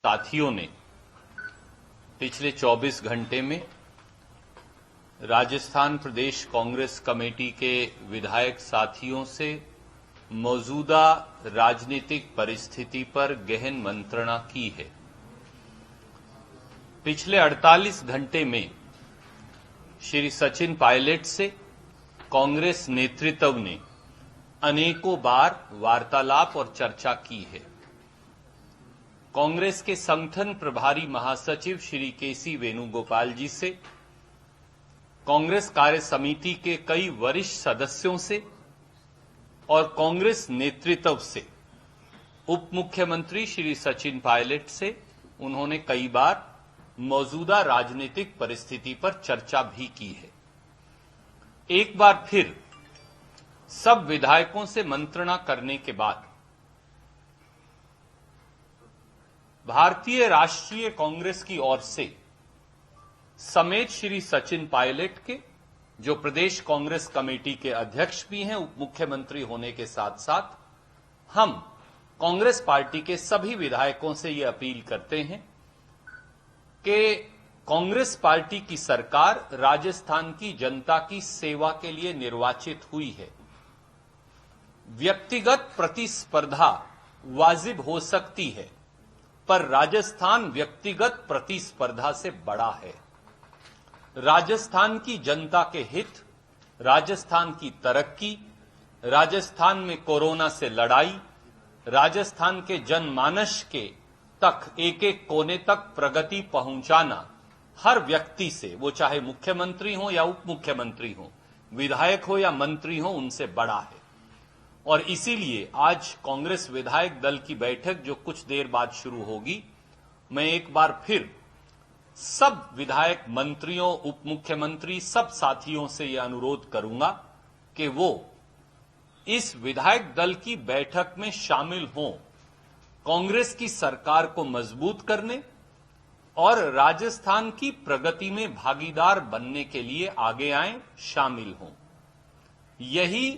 साथियों ने पिछले 24 घंटे में राजस्थान प्रदेश कांग्रेस कमेटी के विधायक साथियों से मौजूदा राजनीतिक परिस्थिति पर गहन मंत्रणा की है। पिछले 48 घंटे में श्री सचिन पायलट से कांग्रेस नेतृत्व ने अनेकों बार वार्तालाप और चर्चा की है। कांग्रेस के संगठन प्रभारी महासचिव श्री केसी वेणुगोपाल जी से, कांग्रेस कार्य समिति के कई वरिष्ठ सदस्यों से और कांग्रेस नेतृत्व से उप मुख्यमंत्री श्री सचिन पायलट से उन्होंने कई बार मौजूदा राजनीतिक परिस्थिति पर चर्चा भी की है। एक बार फिर सब विधायकों से मंत्रणा करने के बाद भारतीय राष्ट्रीय कांग्रेस की ओर से समेत श्री सचिन पायलट के, जो प्रदेश कांग्रेस कमेटी के अध्यक्ष भी हैं उप मुख्यमंत्री होने के साथ साथ, हम कांग्रेस पार्टी के सभी विधायकों से ये अपील करते हैं कि कांग्रेस पार्टी की सरकार राजस्थान की जनता की सेवा के लिए निर्वाचित हुई है। व्यक्तिगत प्रतिस्पर्धा वाजिब हो सकती है, पर राजस्थान व्यक्तिगत प्रतिस्पर्धा से बड़ा है। राजस्थान की जनता के हित, राजस्थान की तरक्की, राजस्थान में कोरोना से लड़ाई, राजस्थान के जनमानस के तक एक एक कोने तक प्रगति पहुंचाना हर व्यक्ति से, वो चाहे मुख्यमंत्री हो या उप मुख्यमंत्री हो, विधायक हो या मंत्री हो, उनसे बड़ा है। और इसीलिए आज कांग्रेस विधायक दल की बैठक जो कुछ देर बाद शुरू होगी, मैं एक बार फिर सब विधायक मंत्रियों, उप मुख्यमंत्री, सब साथियों से यह अनुरोध करूंगा कि वो इस विधायक दल की बैठक में शामिल हों, कांग्रेस की सरकार को मजबूत करने और राजस्थान की प्रगति में भागीदार बनने के लिए आगे आएं, शामिल हों। यही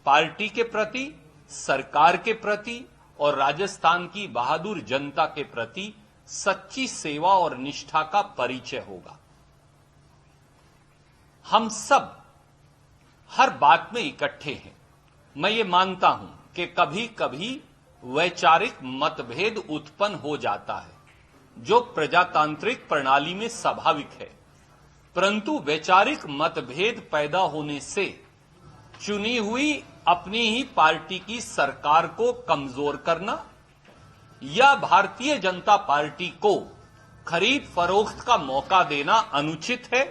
पार्टी के प्रति, सरकार के प्रति और राजस्थान की बहादुर जनता के प्रति सच्ची सेवा और निष्ठा का परिचय होगा। हम सब हर बात में इकट्ठे हैं। मैं ये मानता हूं कि कभी कभी वैचारिक मतभेद उत्पन्न हो जाता है, जो प्रजातांत्रिक प्रणाली में स्वाभाविक है, परंतु वैचारिक मतभेद पैदा होने से चुनी हुई अपनी ही पार्टी की सरकार को कमजोर करना या भारतीय जनता पार्टी को खरीद फरोख्त का मौका देना अनुचित है,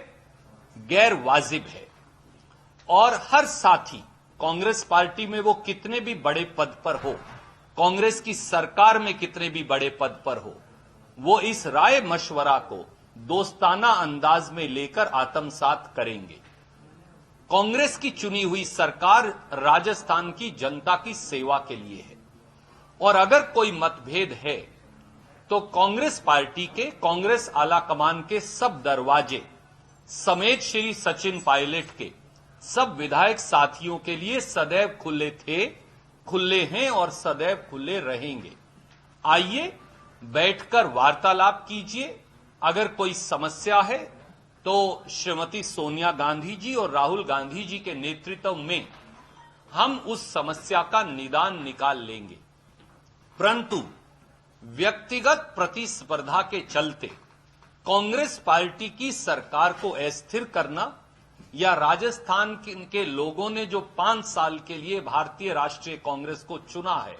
गैर वाजिब है। और हर साथी कांग्रेस पार्टी में वो कितने भी बड़े पद पर हो, कांग्रेस की सरकार में कितने भी बड़े पद पर हो, वो इस राय मशवरा को दोस्ताना अंदाज में लेकर आत्मसात करेंगे। कांग्रेस की चुनी हुई सरकार राजस्थान की जनता की सेवा के लिए है और अगर कोई मतभेद है तो कांग्रेस पार्टी के, कांग्रेस आलाकमान के सब दरवाजे समेत श्री सचिन पायलट के सब विधायक साथियों के लिए सदैव खुले थे, खुले हैं और सदैव खुले रहेंगे। आइए बैठकर वार्तालाप कीजिए। अगर कोई समस्या है तो श्रीमती सोनिया गांधी जी और राहुल गांधी जी के नेतृत्व में हम उस समस्या का निदान निकाल लेंगे। परंतु व्यक्तिगत प्रतिस्पर्धा के चलते कांग्रेस पार्टी की सरकार को अस्थिर करना या राजस्थान के लोगों ने जो 5 साल के लिए भारतीय राष्ट्रीय कांग्रेस को चुना है,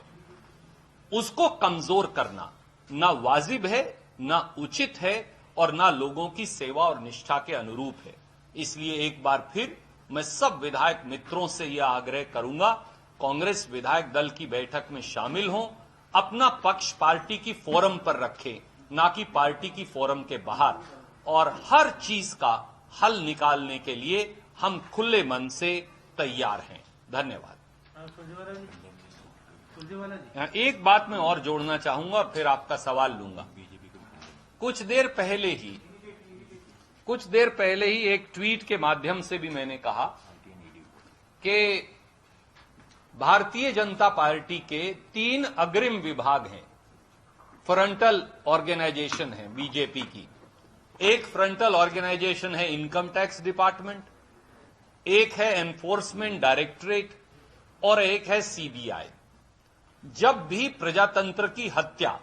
उसको कमजोर करना ना वाजिब है, ना उचित है और ना लोगों की सेवा और निष्ठा के अनुरूप है। इसलिए एक बार फिर मैं सब विधायक मित्रों से यह आग्रह करूंगा, कांग्रेस विधायक दल की बैठक में शामिल हों, अपना पक्ष पार्टी की फोरम पर रखें, ना कि पार्टी की फोरम के बाहर, और हर चीज का हल निकालने के लिए हम खुले मन से तैयार हैं। धन्यवाद। एक बात मैं और जोड़ना चाहूंगा, फिर आपका सवाल लूंगा। कुछ देर पहले ही एक ट्वीट के माध्यम से भी मैंने कहा कि भारतीय जनता पार्टी के 3 अग्रिम विभाग हैं फ्रंटल ऑर्गेनाइजेशन है बीजेपी की। एक फ्रंटल ऑर्गेनाइजेशन है इनकम टैक्स डिपार्टमेंट, एक है एनफोर्समेंट डायरेक्टरेट और एक है सीबीआई। जब भी प्रजातंत्र की हत्या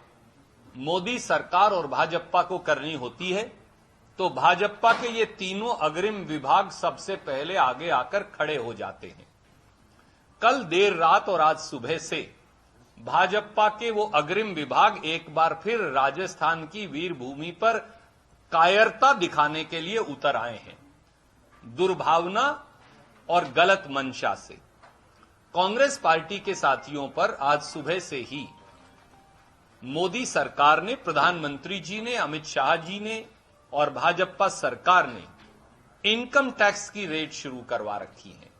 मोदी सरकार और भाजपा को करनी होती है तो भाजपा के ये तीनों अग्रिम विभाग सबसे पहले आगे आकर खड़े हो जाते हैं। कल देर रात और आज सुबह से भाजपा के वो अग्रिम विभाग एक बार फिर राजस्थान की वीर भूमि पर कायरता दिखाने के लिए उतर आए हैं। दुर्भावना और गलत मंशा से कांग्रेस पार्टी के साथियों पर आज सुबह से ही मोदी सरकार ने, प्रधानमंत्री जी ने, अमित शाह जी ने और भाजपा सरकार ने इनकम टैक्स की रेड शुरू करवा रखी है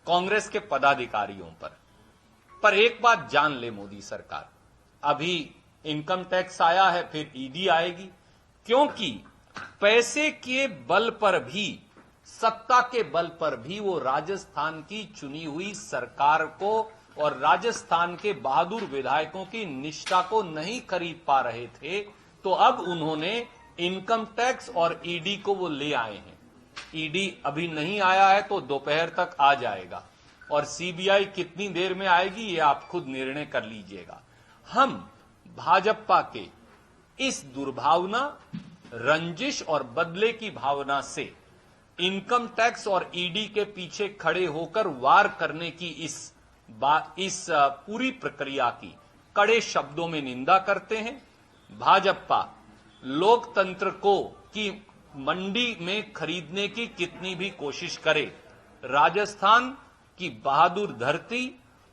कांग्रेस के पदाधिकारियों पर एक बात जान ले मोदी सरकार, अभी इनकम टैक्स आया है, फिर ईडी आएगी, क्योंकि पैसे के बल पर भी, सत्ता के बल पर भी वो राजस्थान की चुनी हुई सरकार को और राजस्थान के बहादुर विधायकों की निष्ठा को नहीं खरीद पा रहे थे, तो अब उन्होंने इनकम टैक्स और ईडी को वो ले आए हैं। ईडी अभी नहीं आया है तो दोपहर तक आ जाएगा और सीबीआई कितनी देर में आएगी ये आप खुद निर्णय कर लीजिएगा। हम भाजपा के इस दुर्भावना, रंजिश और बदले की भावना से इनकम टैक्स और ईडी के पीछे खड़े होकर वार करने की इस पूरी प्रक्रिया की कड़े शब्दों में निंदा करते हैं। भाजपा लोकतंत्र को की मंडी में खरीदने की कितनी भी कोशिश करे, राजस्थान की बहादुर धरती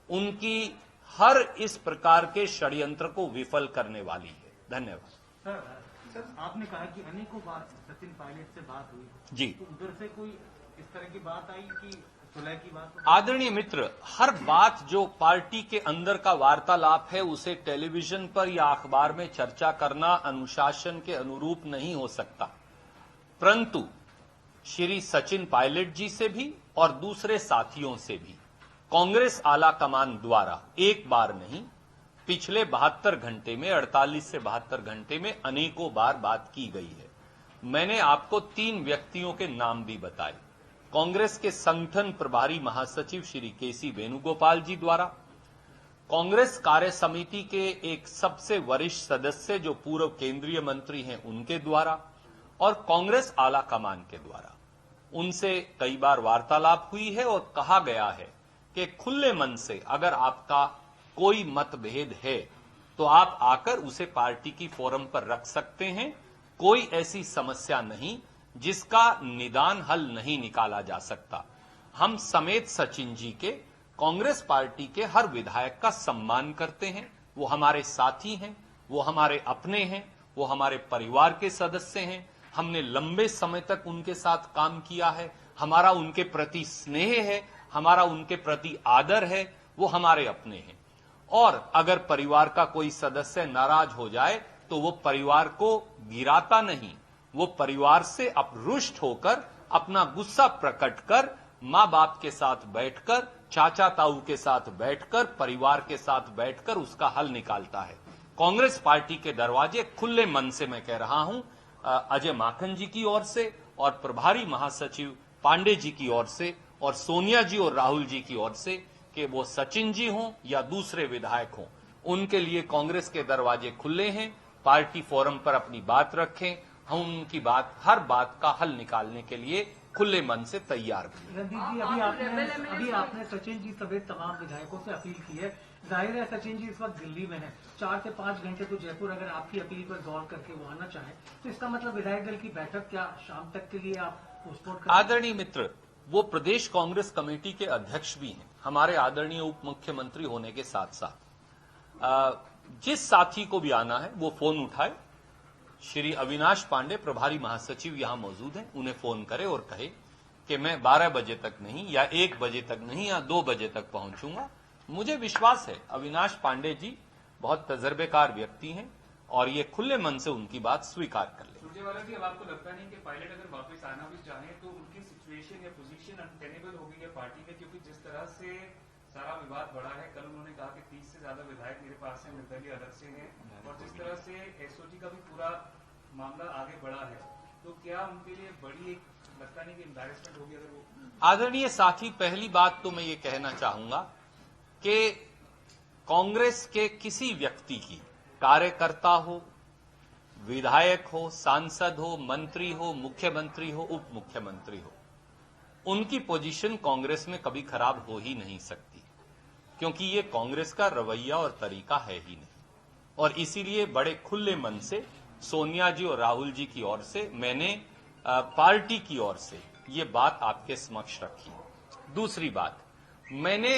उनकी हर इस प्रकार के षड्यंत्र को विफल करने वाली है। धन्यवाद। सर, आपने कहा कि अनेकों बार सचिन पायलट से बात हुई जी, तो उधर से कोई इस तरह की बात आई कि सुलह की बात? आदरणीय मित्र, हर बात जो पार्टी के अंदर का वार्तालाप है उसे टेलीविजन पर या अखबार में चर्चा करना अनुशासन के अनुरूप नहीं हो सकता, परंतु श्री सचिन पायलट जी से भी और दूसरे साथियों से भी कांग्रेस आला कमान द्वारा एक बार नहीं, पिछले 72 घंटे में, 48 से 72 घंटे में अनेकों बार बात की गई है। मैंने आपको 3 व्यक्तियों के नाम भी बताए। कांग्रेस के संगठन प्रभारी महासचिव श्री केसी वेणुगोपाल जी द्वारा, कांग्रेस कार्य समिति के एक सबसे वरिष्ठ सदस्य जो पूर्व केंद्रीय मंत्री हैं उनके द्वारा और कांग्रेस आला कमान के द्वारा उनसे कई बार वार्तालाप हुई है और कहा गया है कि खुले मन से अगर आपका कोई मतभेद है तो आप आकर उसे पार्टी की फोरम पर रख सकते हैं। कोई ऐसी समस्या नहीं जिसका निदान हल नहीं निकाला जा सकता। हम समेत सचिन जी के कांग्रेस पार्टी के हर विधायक का सम्मान करते हैं। वो हमारे साथी हैं, वो हमारे अपने हैं, वो हमारे परिवार के सदस्य हैं। हमने लंबे समय तक उनके साथ काम किया है, हमारा उनके प्रति स्नेह है, हमारा उनके प्रति आदर है, वो हमारे अपने हैं। और अगर परिवार का कोई सदस्य नाराज हो जाए तो वो परिवार को गिराता नहीं, वो परिवार से अपरुष्ट होकर अपना गुस्सा प्रकट कर मां बाप के साथ बैठकर, चाचा ताऊ के साथ बैठकर, परिवार के साथ बैठकर उसका हल निकालता है। कांग्रेस पार्टी के दरवाजे खुले मन से मैं कह रहा हूं अजय माखन जी की ओर से और प्रभारी महासचिव पांडे जी की ओर से और सोनिया जी और राहुल जी की ओर से कि वो सचिन जी हों या दूसरे विधायक हों, उनके लिए कांग्रेस के दरवाजे खुले हैं। पार्टी फोरम पर अपनी बात रखें, हम उनकी बात, हर बात का हल निकालने के लिए खुले मन से तैयार भी। रणदीप जी, अभी आपने सचिन जी समेत तमाम विधायकों से अपील की है। जाहिर है सचिन जी इस वक्त दिल्ली में है, 4 से 5 घंटे तो जयपुर अगर आपकी अपील पर गौर करके वो आना चाहे तो इसका मतलब विधायक दल की बैठक क्या शाम तक के लिए आप पोस्टपोन करें? आदरणीय मित्र, वो प्रदेश कांग्रेस कमेटी के अध्यक्ष भी हैं, हमारे आदरणीय उप मुख्यमंत्री होने के साथ साथ जिस साथी को भी आना है वो फोन उठाए। श्री अविनाश पांडे प्रभारी महासचिव यहां मौजूद हैं, उन्हें फोन करे और कहे कि मैं 12 बजे तक नहीं या 1 बजे तक नहीं या 2 बजे तक पहुंचूंगा। मुझे विश्वास है अविनाश पांडे जी बहुत तजर्बेकार व्यक्ति हैं और ये खुले मन से उनकी बात स्वीकार कर ले। सुरजेवाला जी, अब आपको लगता नहीं कि पायलट अगर वापस आना भी चाहें तो उनकी सिचुएशन या पोजीशन अनटेनेबल होगी या पार्टी में, क्योंकि जिस तरह से सारा विवाद बढ़ा है। कल उन्होंने कहा कि 30 से ज्यादा विधायक मेरे पास हैं, निर्दलीय अलग से हैं, और जिस तरह से एसओजी का भी पूरा मामला आगे बढ़ा है, तो क्या उनके लिए बड़ी एक लगता नहीं कि एम्बैरेसमेंट होगी अगर वो। आदरणीय साथी, पहली बात तो मैं ये कहना चाहूंगा कि कांग्रेस के किसी व्यक्ति की, कार्यकर्ता हो, विधायक हो, सांसद हो, मंत्री हो, मुख्यमंत्री हो, उप मुख्यमंत्री हो, उनकी पोजीशन कांग्रेस में कभी खराब हो ही नहीं सकती, क्योंकि ये कांग्रेस का रवैया और तरीका है ही नहीं। और इसीलिए बड़े खुले मन से सोनिया जी और राहुल जी की ओर से मैंने पार्टी की ओर से ये बात आपके समक्ष रखी। दूसरी बात, मैंने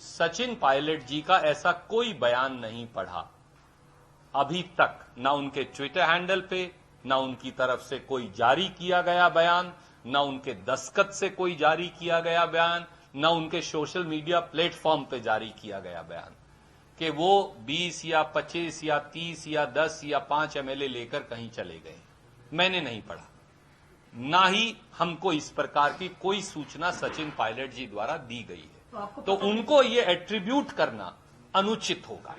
सचिन पायलट जी का ऐसा कोई बयान नहीं पढ़ा अभी तक, ना उनके ट्विटर हैंडल पे, ना उनकी तरफ से कोई जारी किया गया बयान, ना उनके दस्तखत से कोई जारी किया गया बयान, ना उनके सोशल मीडिया प्लेटफॉर्म पे जारी किया गया बयान कि वो 20 या 25 या 30 या 10 या 5 एमएलए लेकर कहीं चले गए। मैंने नहीं पढ़ा, ना ही हमको इस प्रकार की कोई सूचना सचिन पायलट जी द्वारा दी गई है। तो उनको ये एट्रीब्यूट करना अनुचित होगा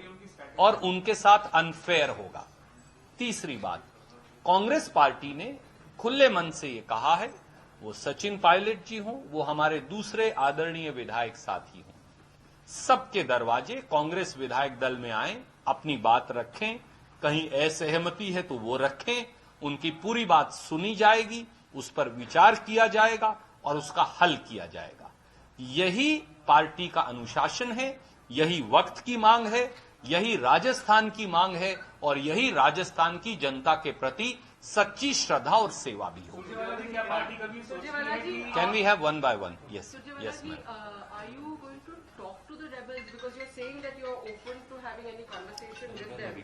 और उनके साथ अनफेयर होगा। तीसरी बात, कांग्रेस पार्टी ने खुले मन से ये कहा है, वो सचिन पायलट जी हों, वो हमारे दूसरे आदरणीय विधायक साथी हों, सबके दरवाजे कांग्रेस विधायक दल में आए, अपनी बात रखें, कहीं असहमति है तो वो रखें, उनकी पूरी बात सुनी जाएगी, उस पर विचार किया जाएगा और उसका हल किया जाएगा। यही पार्टी का अनुशासन है, यही वक्त की मांग है, यही राजस्थान की मांग है और यही राजस्थान की जनता के प्रति सच्ची श्रद्धा और सेवा भी हो। क्या पार्टी कभी सोचती है कि can we have one by one? Yes, yes ma'am. Are you going to talk to the rebels because you're saying that you're open to having any conversation with them?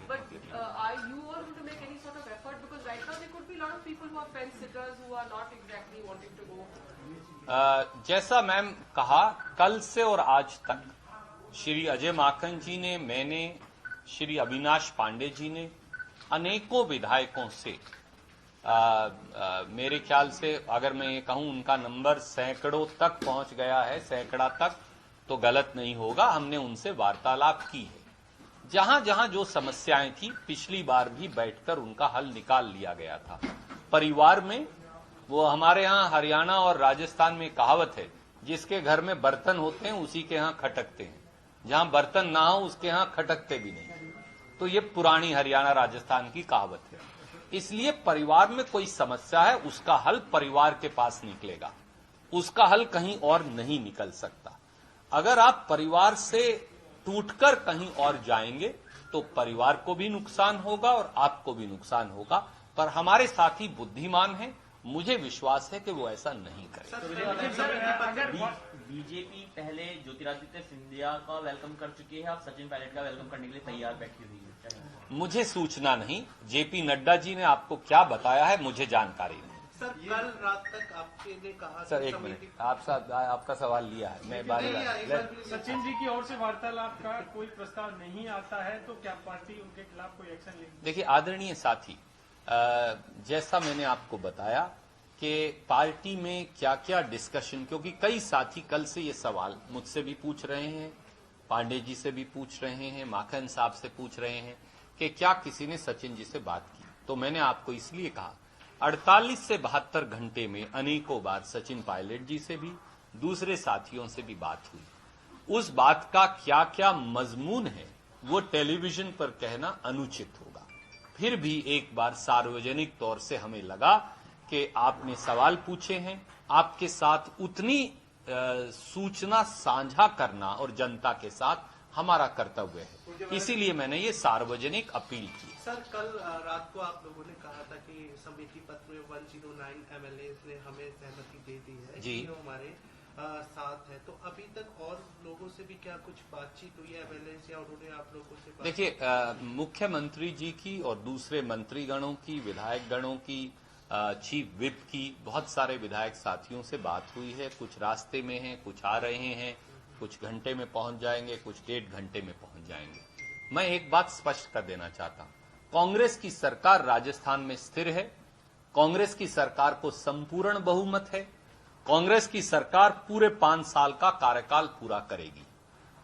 But are you all going to make any sort of effort? Because right now there could be a lot of people who are fence sitters who are not exactly wanting to go. जैसा ma'am कहा, कल से और आज तक श्री अजय माकन जी ने, मैंने, श्री अविनाश पांडे जी ने अनेकों विधायकों से मेरे ख्याल से अगर मैं ये कहूं उनका नंबर सैकड़ों तक पहुंच गया है, सैकड़ा तक तो गलत नहीं होगा, हमने उनसे वार्तालाप की है। जहां जहां जो समस्याएं थी पिछली बार भी बैठकर उनका हल निकाल लिया गया था। परिवार में, वो हमारे यहां हरियाणा और राजस्थान में कहावत है, जिसके घर में बर्तन होते हैं उसी के यहां खटकते हैं, जहां बर्तन ना हो उसके यहां खटकते भी नहीं। तो ये पुरानी हरियाणा राजस्थान की कहावत है। इसलिए परिवार में कोई समस्या है, उसका हल परिवार के पास निकलेगा, उसका हल कहीं और नहीं निकल सकता। अगर आप परिवार से टूटकर कहीं और जाएंगे तो परिवार को भी नुकसान होगा और आपको भी नुकसान होगा। पर हमारे साथी बुद्धिमान हैं, मुझे विश्वास है कि वो ऐसा नहीं करेंगे। बीजेपी पहले ज्योतिरादित्य सिंधिया का वेलकम कर चुकी है, अब सचिन पायलट का वेलकम करने के लिए तैयार बैठी हुई है। मुझे सूचना नहीं, जेपी नड्डा जी ने आपको क्या बताया है मुझे जानकारी नहीं। सर, कल रात तक आपने कहा, सर एक मिनट, आपका सवाल लिया है, मैं बारी सचिन जी की ओर से वार्तालाप का कोई प्रस्ताव नहीं आता है तो क्या पार्टी उनके खिलाफ कोई एक्शन लेगी? देखिए आदरणीय साथी, जैसा मैंने आपको बताया कि पार्टी में क्या क्या डिस्कशन, क्योंकि कई साथी कल से ये सवाल मुझसे भी पूछ रहे हैं, पांडे जी से भी पूछ रहे हैं, माखन साहब से पूछ रहे हैं कि क्या किसी ने सचिन जी से बात की। तो मैंने आपको इसलिए कहा 48 से 72 घंटे में अनेकों बार सचिन पायलट जी से भी, दूसरे साथियों से भी बात हुई। उस बात का क्या क्या मजमून है वो टेलीविजन पर कहना अनुचित होगा। फिर भी एक बार सार्वजनिक तौर से हमें लगा कि आपने सवाल पूछे हैं, आपके साथ उतनी सूचना साझा करना और जनता के साथ हमारा कर्तव्य है, इसीलिए मैंने ये सार्वजनिक अपील की। सर, कल रात को आप लोगों ने कहा था कि समिति पत्र में 109 एमएलए ने हमें सहमति दे दी है जी, हमारे साथ है। तो अभी तक और लोगों से भी क्या कुछ बातचीत हुई है एमएलए से, और उन्होंने आप लोगों से? देखिए, मुख्यमंत्री जी की और दूसरे मंत्रीगणों की, विधायक गणों की, चीफ विप की, बहुत सारे विधायक साथियों से बात हुई है। कुछ रास्ते में हैं, कुछ आ रहे हैं, कुछ घंटे में पहुंच जाएंगे, कुछ 1.5 घंटे में पहुंच जाएंगे। मैं एक बात स्पष्ट कर देना चाहता हूं, कांग्रेस की सरकार राजस्थान में स्थिर है, कांग्रेस की सरकार को संपूर्ण बहुमत है, कांग्रेस की सरकार पूरे 5 साल का कार्यकाल पूरा करेगी।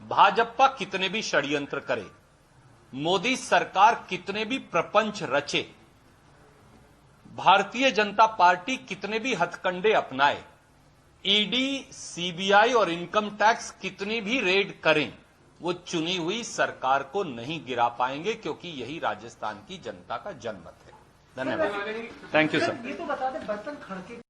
भाजपा कितने भी षड्यंत्र करे, मोदी सरकार कितने भी प्रपंच रचे, भारतीय जनता पार्टी कितने भी हथकंडे अपनाए, ईडी, सीबीआई और इनकम टैक्स कितनी भी रेड करें, वो चुनी हुई सरकार को नहीं गिरा पाएंगे, क्योंकि यही राजस्थान की जनता का जनमत है। धन्यवाद। Thank you sir. ये तो बता दें, बर्तन खड़के